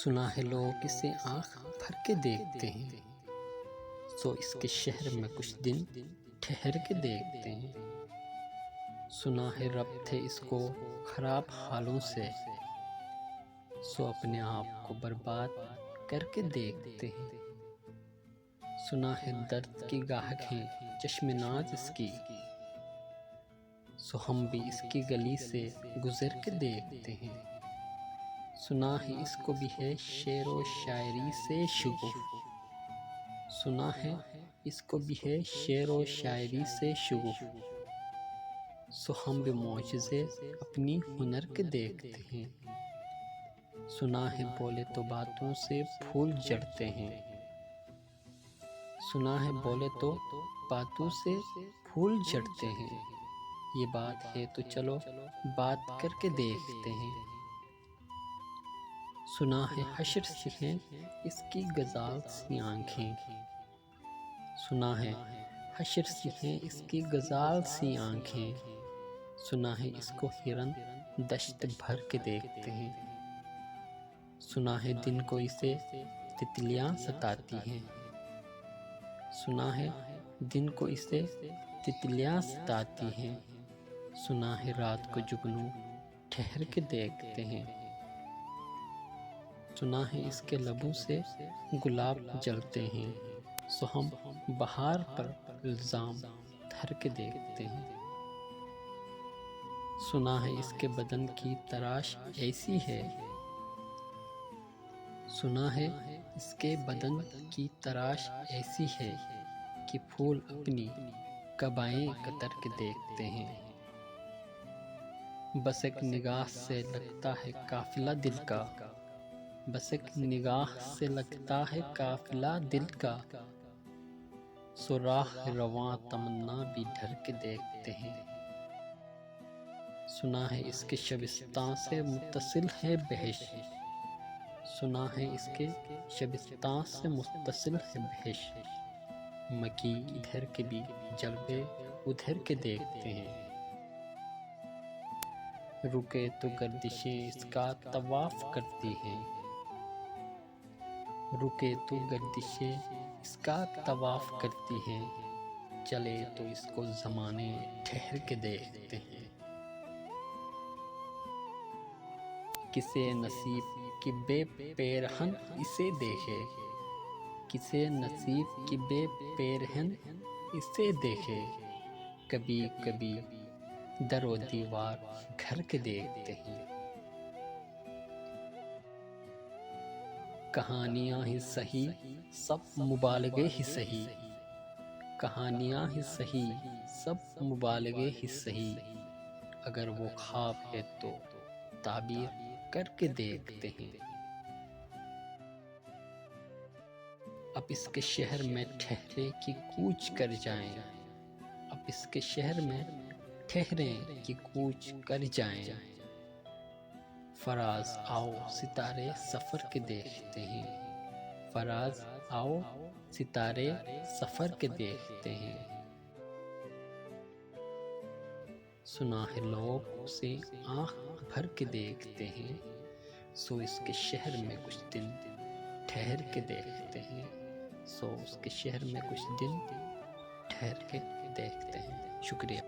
سنا ہے لوگ اسے آنکھ بھر کے دیکھتے ہیں، سو اس کے شہر میں کچھ دن ٹھہر کے دیکھتے ہیں۔ سنا ہے رب تھے اس کو خراب حالوں سے، سو اپنے آپ کو برباد کر کے دیکھتے ہیں۔ سنا ہے درد کی گاہک ہیں چشم ناز اس کی، سو ہم بھی اس کی گلی سے گزر کے دیکھتے ہیں۔ سنا ہے اس کو بھی ہے شعر و شاعری سے شغف، سنا ہے اس کو بھی ہے شعر و شاعری سے شغف، سو ہم بھی معجزے اپنی ہنر کے دیکھتے ہیں۔ سنا ہے بولے تو باتوں سے پھول جھڑتے ہیں، سنا ہے بولے تو باتوں سے پھول جھڑتے ہیں، یہ بات ہے تو چلو بات کر کے دیکھتے ہیں۔ سنا ہے حشر سی ہیں اس کی غزال سی آنکھیں، سنا ہے حشر سی ہیں اس کی غزال سی آنکھیں، سنا ہے اس کو ہرن دشت بھر کے دیکھتے ہیں۔ سنا ہے دن کو اسے تتلیاں ستاتی ہیں، سنا ہے دن کو اسے تتلیاں ستاتی ہیں، سنا ہے رات کو جگنو ٹھہر کے دیکھتے ہیں۔ سنا ہے اس کے لبوں سے گلاب جلتے ہیں، سو ہم بہار پر الزام دھر کے دیکھتے ہیں۔ سنا ہے اس کے بدن کی تراش ایسی ہے، سنا ہے اس کے بدن کی تراش ایسی ہے کہ پھول اپنی قبائیں کتر کے دیکھتے ہیں۔ بس ایک نگاہ سے لگتا ہے قافلہ دل کا، بس ایک نگاہ سے لگتا ہے قافلہ دل کا، سو راہ رواں تمنا بھی ڈھر کے دیکھتے ہیں۔ سنا ہے اس کے شبستان سے متصل ہے بہش، سنا ہے اس کے شبستان سے متصل ہے بہش، مکی ادھر کے بھی جلوے ادھر کے دیکھتے ہیں۔ رکے تو گردشیں اس کا طواف کرتی ہیں، رکے تو گردشیں اس کا طواف کرتی ہیں، چلے تو اس کو زمانے ٹھہر کے دیکھتے ہیں۔ کسے نصیب کی بے پیرہن اسے دیکھے، کسے نصیب کی بے پیرہن اسے دیکھے، کبھی کبھی در و دیوار گھر کے دیکھتے ہیں۔ کہانیاں ہی سہی سب مبالغے ہی سہی، کہانیاں ہی سہی سب مبالغے ہی سہی، اگر وہ خواب ہے تو تعبیر کر کے دیکھتے ہیں۔ اب اس کے شہر میں ٹھہرے کہ کوچ کر جائیں، اب اس کے شہر میں ٹھہریں کہ کوچ کر جائیں، فراز آؤ ستارے سفر کے دیکھتے ہیں، فراز آؤ ستارے سفر کے دیکھتے ہیں۔ سنا ہے لوگ اسے آنکھ بھر کے دیکھتے ہیں، سو اس کے شہر میں کچھ دن ٹھہر کے دیکھتے ہیں، سو اس کے شہر میں کچھ دن ٹھہر کے دیکھتے ہیں۔ شکریہ۔